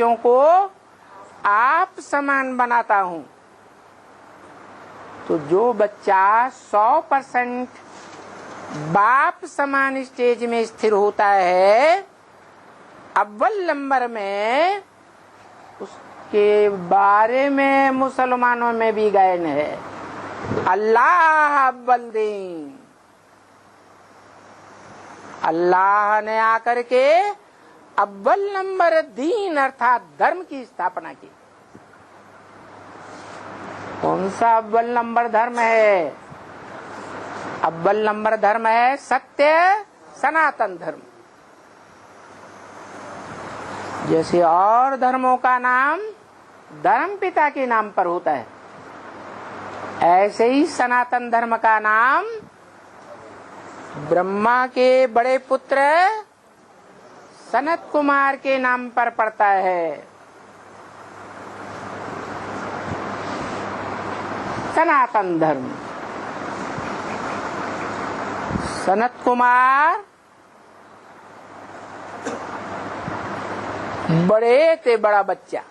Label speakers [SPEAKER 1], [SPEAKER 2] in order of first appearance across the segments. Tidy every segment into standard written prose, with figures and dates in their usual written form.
[SPEAKER 1] बच्चों को आप समान बनाता हूँ। तो जो बच्चा 100% बाप समान स्टेज में स्थिर होता है, अव्वल नंबर में, उसके बारे में मुसलमानों में भी गायन है, अल्लाह अव्वल दीन। अल्लाह ने आकर के अव्वल नंबर दीन अर्थात धर्म की स्थापना की। कौन सा अव्वल नंबर धर्म है? अव्वल नंबर धर्म है सत्य सनातन धर्म। जैसे और धर्मों का नाम धर्म पिता के नाम पर होता है, ऐसे ही सनातन धर्म का नाम ब्रह्मा के बड़े पुत्र सनत कुमार के नाम पर पड़ता है। सनातन धर्म। सनत कुमार बड़े ते बड़ा बच्चा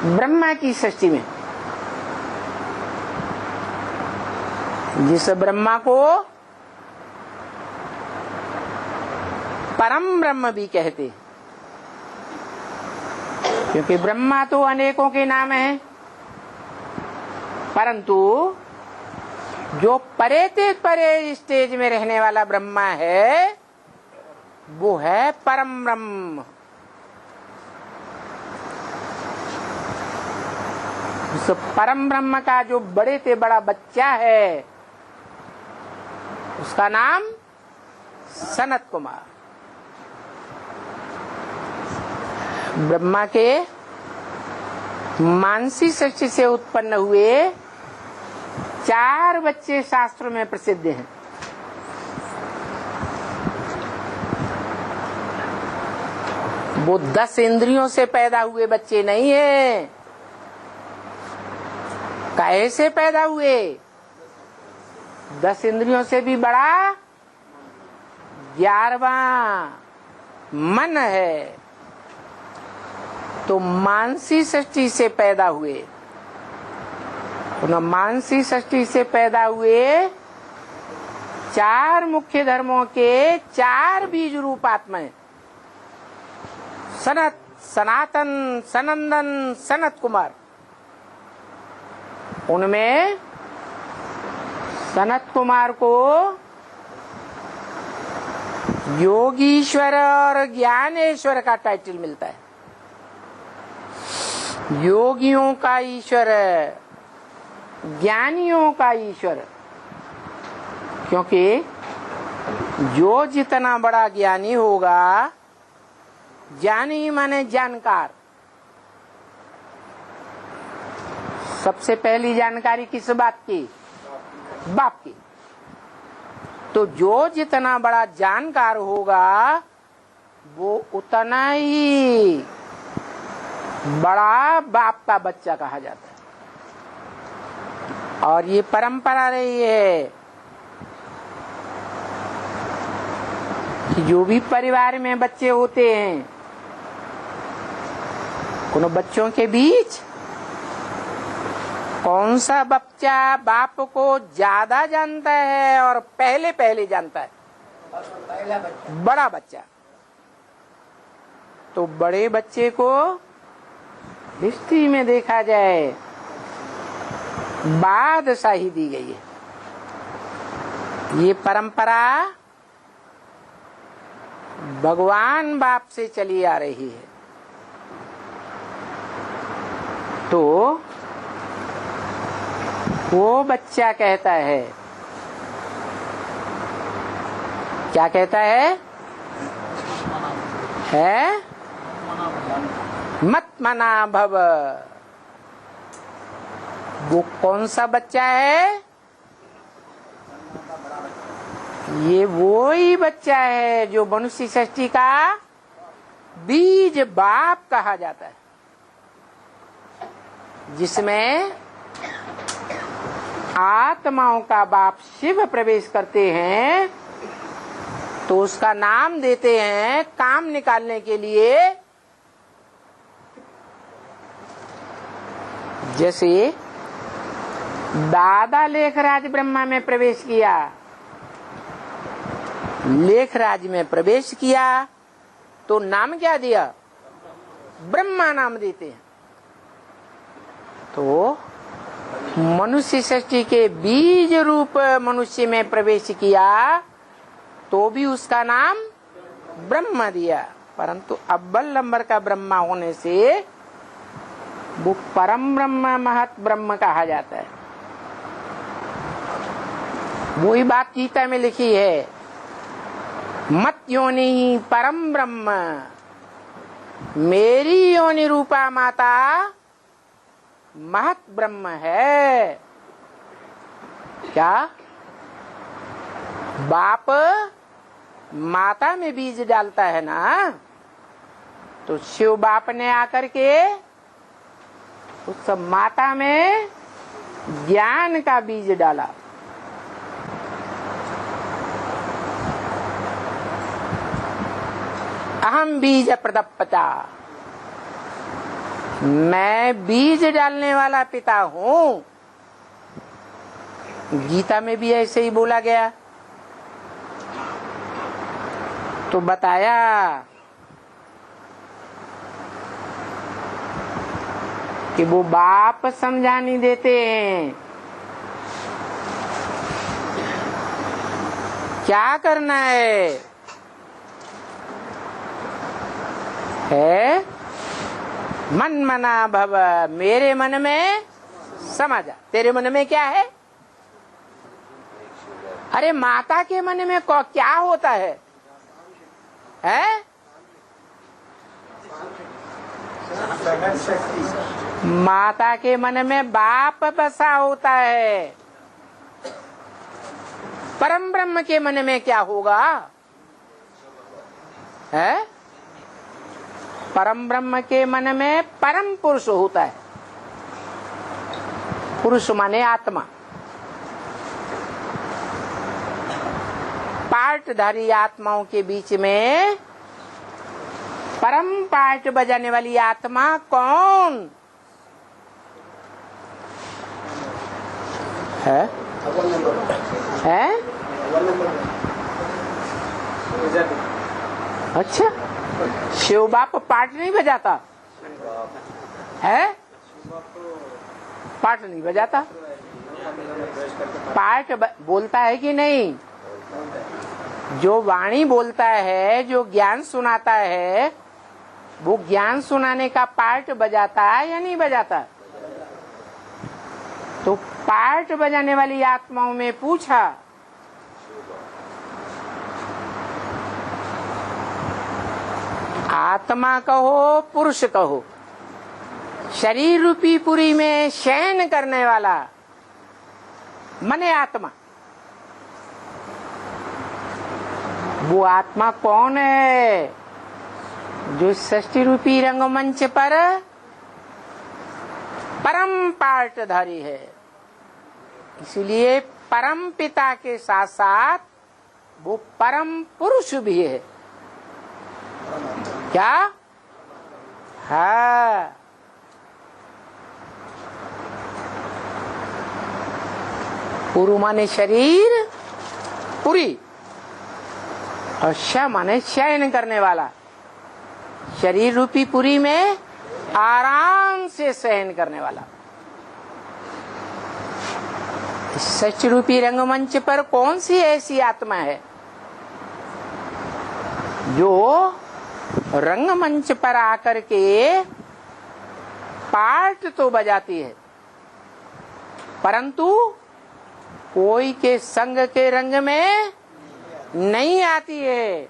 [SPEAKER 1] ब्रह्मा की सृष्टि में, जिस ब्रह्मा को परम ब्रह्म भी कहते, क्योंकि ब्रह्मा तो अनेकों के नाम हैं, परंतु जो परे ते परे स्टेज में रहने वाला ब्रह्मा है वो है परम ब्रह्म। उस परम ब्रह्म का जो बड़े से बड़ा बच्चा है उसका नाम सनत कुमार। ब्रह्मा के मानसी सृष्टि से उत्पन्न हुए 4 बच्चे शास्त्रों में प्रसिद्ध हैं। वो 10 इंद्रियों से पैदा हुए बच्चे नहीं है। कैसे पैदा हुए? 10 इंद्रियों से भी बड़ा 11वां मन है। तो मानसी सृष्टि से पैदा हुए। उन मानसी सृष्टि से पैदा हुए 4 मुख्य धर्मों के 4 बीज रूप आत्माएं, सनत, सनातन, सनंदन, सनत कुमार। उनमें सनत कुमार को योगीश्वर और ज्ञानेश्वर का टाइटल मिलता है। योगियों का ईश्वर, ज्ञानियों का ईश्वर, क्योंकि जो जितना बड़ा ज्ञानी होगा, ज्ञानी माने जानकार, सबसे पहली जानकारी किस बात की? बाप की। तो जो जितना बड़ा जानकार होगा वो उतना ही बड़ा बाप का बच्चा कहा जाता है। और ये परंपरा रही है कि जो भी परिवार में बच्चे होते हैं, उन बच्चों के बीच कौन सा बच्चा बाप को ज्यादा जानता है और पहले जानता है? बड़ा बच्चा। तो बड़े बच्चे को हिस्ट्री में देखा जाए बादशाही दी गई है। ये परंपरा भगवान बाप से चली आ रही है। तो वो बच्चा कहता है, क्या कहता है? मत मना भव। वो कौन सा बच्चा है? ये वो ही बच्चा है जो मनुष्य सृष्टि का बीज बाप कहा जाता है, जिसमें आत्माओं का बाप शिव प्रवेश करते हैं तो उसका नाम देते हैं काम निकालने के लिए। जैसे दादा लेखराज ब्रह्मा में प्रवेश किया, लेखराज में प्रवेश किया तो नाम क्या दिया? ब्रह्मा नाम देते हैं। तो मनुष्य सृष्टि के बीज रूप मनुष्य में प्रवेश किया तो भी उसका नाम ब्रह्मा दिया, परंतु अव्वल नंबर का ब्रह्मा होने से वो परम ब्रह्म महत ब्रह्म कहा जाता है। वही बात गीता में लिखी है, मत योनि परम ब्रह्म, मेरी योनि रूपा माता महत ब्रह्म है। क्या बाप माता में बीज डालता है ना, तो शिव बाप ने आकर के उस माता में ज्ञान का बीज डाला। अहम बीज प्रदप्पता, मैं बीज डालने वाला पिता हूं। गीता में भी ऐसे ही बोला गया। तो बताया कि वो बाप समझा नहीं देते हैं। क्या करना है मन मना भव, मेरे मन में समा जा। तेरे मन में क्या है? अरे माता के मन में क्या होता है? माता के मन में बाप बसा होता है। परम ब्रह्म के मन में क्या होगा? परम ब्रह्म के मन में परम पुरुष होता है। पुरुष माने आत्मा। पार्टधारी आत्माओं के बीच में परम पार्ट बजाने वाली आत्मा कौन है? अच्छा, शिव बाप पार्ट नहीं बजाता है? पार्ट नहीं बजाता, पार्ट बोलता है कि नहीं? जो वाणी बोलता है, जो ज्ञान सुनाता है, वो ज्ञान सुनाने का पार्ट बजाता है या नहीं बजाता? तो पार्ट बजाने वाली आत्माओं में पूछा, आत्मा कहो पुरुष कहो, शरीर रूपी पुरी में शयन करने वाला मने आत्मा, वो आत्मा कौन है? जो सृष्टि रूपी रंगमंच पर परम पार्टधारी है। इसलिए परम पिता के साथ साथ वो परम पुरुष भी है। क्या? हाँ, पुरु माने शरीर, पुरी, और श माने शयन करने वाला। शरीर रूपी पुरी में आराम से शयन करने वाला। सच रूपी रंगमंच पर कौन सी ऐसी आत्मा है जो रंगमंच पर आकर के पार्ट तो बजाती है, परंतु कोई के संग के रंग में नहीं आती है?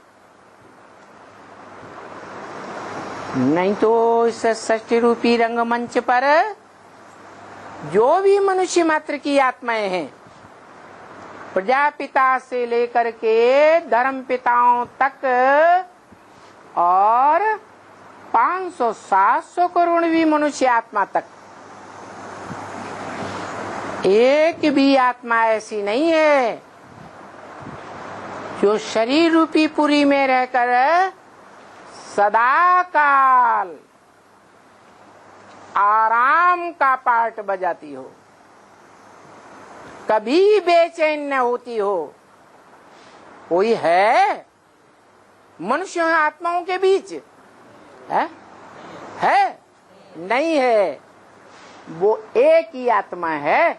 [SPEAKER 1] नहीं तो इस सृष्टि रूपी रंगमंच पर जो भी मनुष्य मात्र की आत्माएं हैं, प्रजापिता से लेकर के धर्म पिताओं तक और 500-700 करोड़ भी मनुष्य आत्मा तक, एक भी आत्मा ऐसी नहीं है जो शरीर रूपी पुरी में रहकर सदा काल आराम का पाठ बजाती हो, कभी बेचैन न होती हो, कोई है मनुष्य आत्माओं के बीच? है? नहीं है। वो एक ही आत्मा है,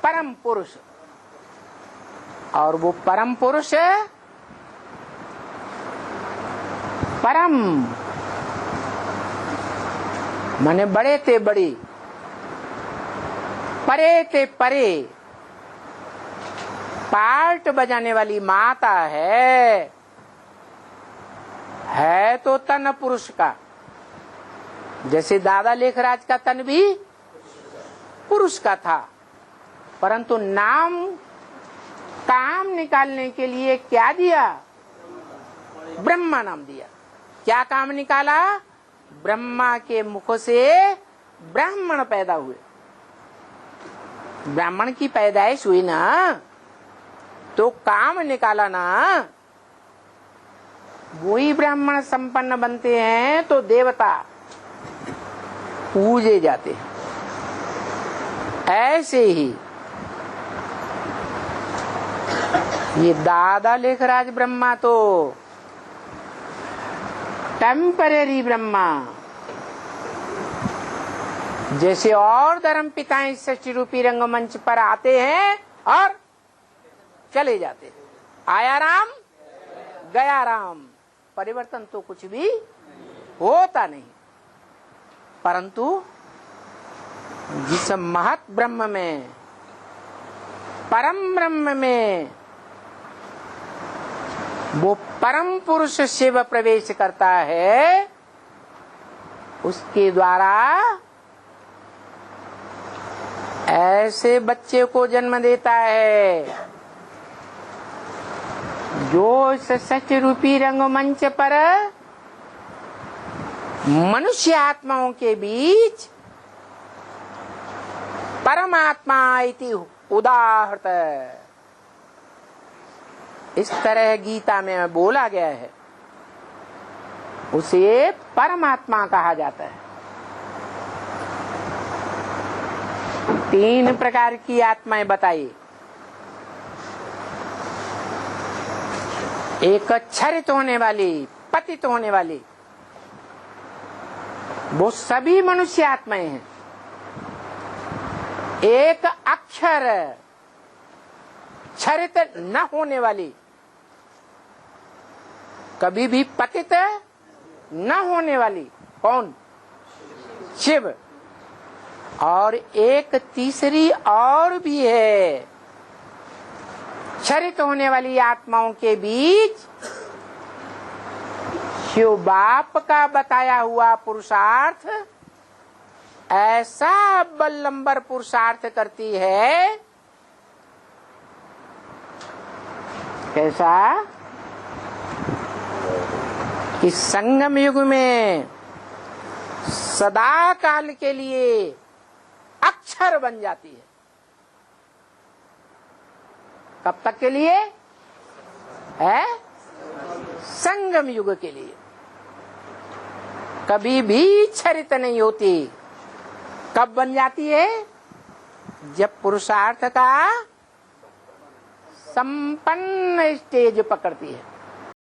[SPEAKER 1] परम पुरुष। और वो परम पुरुष परम माने बड़े थे बड़ी, परे थे परे, पार्ट बजाने वाली माता है तो तन पुरुष का। जैसे दादा लेखराज का तन भी पुरुष का था, परंतु नाम काम निकालने के लिए क्या दिया? ब्रह्मा नाम दिया। क्या काम निकाला? ब्रह्मा के मुख से ब्राह्मण पैदा हुए। ब्राह्मण की पैदाइश हुई ना, तो काम निकाला ना, वही ब्राह्मण संपन्न बनते हैं तो देवता पूजे जाते हैं। ऐसे ही ये दादा लेखराज ब्रह्मा तो टेम्परेरी ब्रह्मा, जैसे और धर्म पिताएं सृष्टि रूपी रंगमंच पर आते हैं और चले जाते हैं। आया राम गया राम, परिवर्तन तो कुछ भी होता नहीं। परंतु जिस महत ब्रह्म में, परम ब्रह्म में वो परम पुरुष शिव प्रवेश करता है, उसके द्वारा ऐसे बच्चे को जन्म देता है जो इस सत्य रूपी रंगमंच पर मनुष्य आत्माओं के बीच परमात्मा इति उदाहृत, इस तरह गीता में बोला गया है, उसे परमात्मा कहा जाता है। 3 प्रकार की आत्माएं बताई। एक क्षरित होने वाली, पतित होने वाली, वो सभी मनुष्य आत्माएं हैं। एक अक्षर क्षरित न होने वाली, कभी भी पतित न होने वाली, कौन? शिव। और एक तीसरी और भी है, क्षरित होने वाली आत्माओं के बीच शिव बाप का बताया हुआ पुरुषार्थ ऐसा बल्लंबर पुरुषार्थ करती है। कैसा? कि संगम युग में सदा काल के लिए अक्षर बन जाती है। कब तक के लिए है? संगम युग के लिए। कभी भी क्षरित नहीं होती। कब बन जाती है? जब पुरुषार्थ का संपन्न स्टेज पकड़ती है।